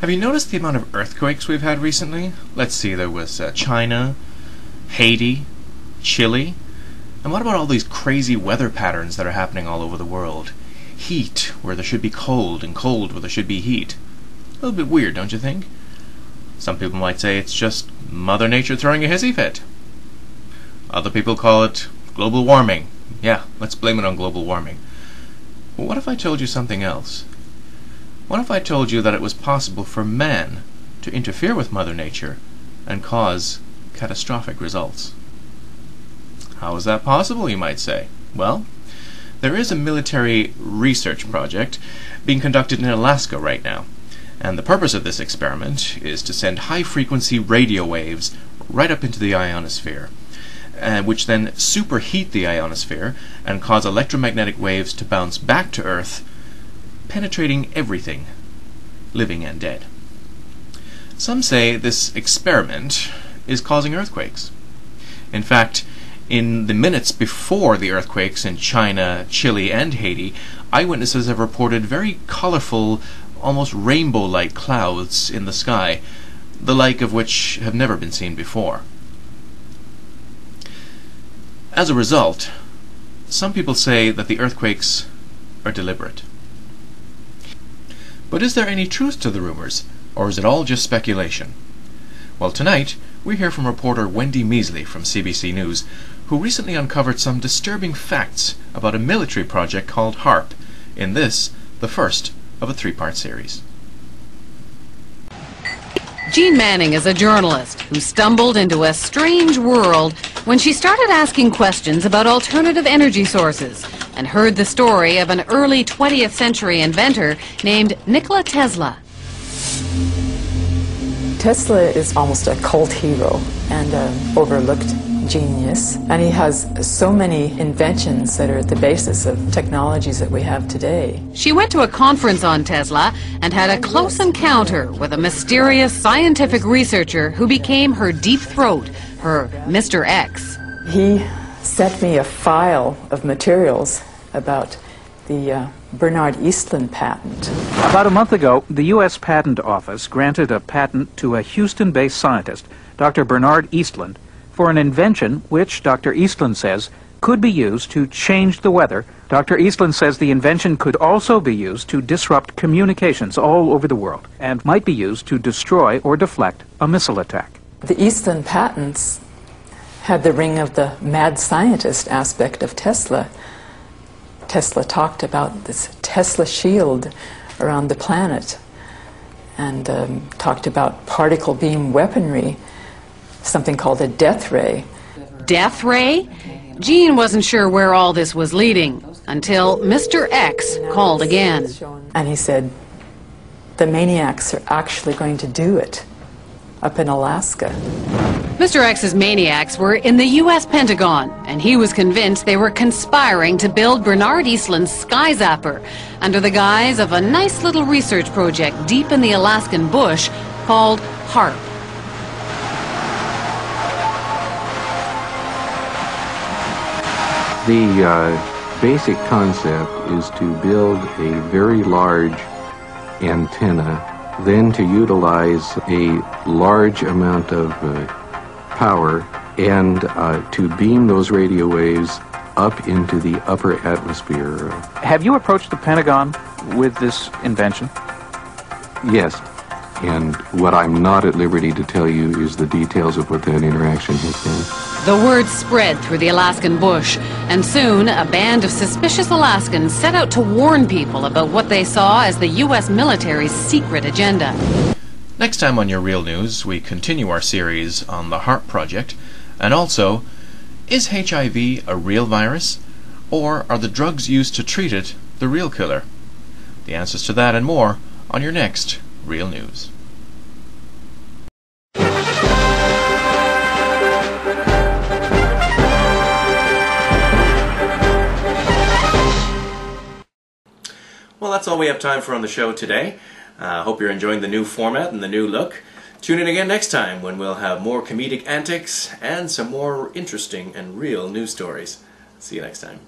Have you noticed the amount of earthquakes we've had recently? Let's see, there was China, Haiti, Chile, and what about all these crazy weather patterns that are happening all over the world? Heat where there should be cold, and cold where there should be heat. A little bit weird, don't you think? Some people might say it's just Mother Nature throwing a hissy fit. Other people call it global warming. Yeah, let's blame it on global warming. But what if I told you something else? What if I told you that it was possible for man to interfere with Mother Nature and cause catastrophic results? How is that possible, you might say? Well, there is a military research project being conducted in Alaska right now, and the purpose of this experiment is to send high-frequency radio waves right up into the ionosphere, which then superheat the ionosphere and cause electromagnetic waves to bounce back to Earth, penetrating everything, living and dead. Some say this experiment is causing earthquakes. In fact, in the minutes before the earthquakes in China, Chile, and Haiti, eyewitnesses have reported very colorful, almost rainbow-like clouds in the sky, the like of which have never been seen before. As a result, some people say that the earthquakes are deliberate. But is there any truth to the rumors, or is it all just speculation? Well, tonight, we hear from reporter Wendy Measley from CBC News, who recently uncovered some disturbing facts about a military project called HARP, in this, the first of a 3-part series. Jean Manning is a journalist who stumbled into a strange world when she started asking questions about alternative energy sources and heard the story of an early 20th century inventor named Nikola Tesla. Tesla is almost a cult hero and an overlooked genius, and he has so many inventions that are at the basis of technologies that we have today. She went to a conference on Tesla and had a close encounter with a mysterious scientific researcher who became her deep throat, her Mr. X. He sent me a file of materials about the Bernard Eastlund patent. About a month ago, the U.S. Patent Office granted a patent to a Houston-based scientist, Dr. Bernard Eastlund, for an invention which, Dr. Eastlund says, could be used to change the weather. Dr. Eastlund says the invention could also be used to disrupt communications all over the world and might be used to destroy or deflect a missile attack. The Eastlund patents had the ring of the mad scientist aspect of Tesla. Tesla talked about this Tesla shield around the planet and talked about particle beam weaponry, something called a death ray. Death ray? Jean wasn't sure where all this was leading until Mr. X called again. And he said, the maniacs are actually going to do it up in Alaska. Mr. X's maniacs were in the U.S. Pentagon, and he was convinced they were conspiring to build Bernard Eastlund's sky zapper under the guise of a nice little research project deep in the Alaskan bush called HARP. The basic concept is to build a very large antenna, then to utilize a large amount of power and to beam those radio waves up into the upper atmosphere. Have you approached the Pentagon with this invention? Yes, and what I'm not at liberty to tell you is the details of what that interaction has been. The word spread through the Alaskan bush, and soon a band of suspicious Alaskans set out to warn people about what they saw as the U.S. military's secret agenda. Next time on Your Real News, we continue our series on the HARP project, and also, is HIV a real virus, or are the drugs used to treat it the real killer? The answers to that and more on your next Real News. Well, that's all we have time for on the show today. Hope you're enjoying the new format and the new look. Tune in again next time when we'll have more comedic antics and some more interesting and real news stories. See you next time.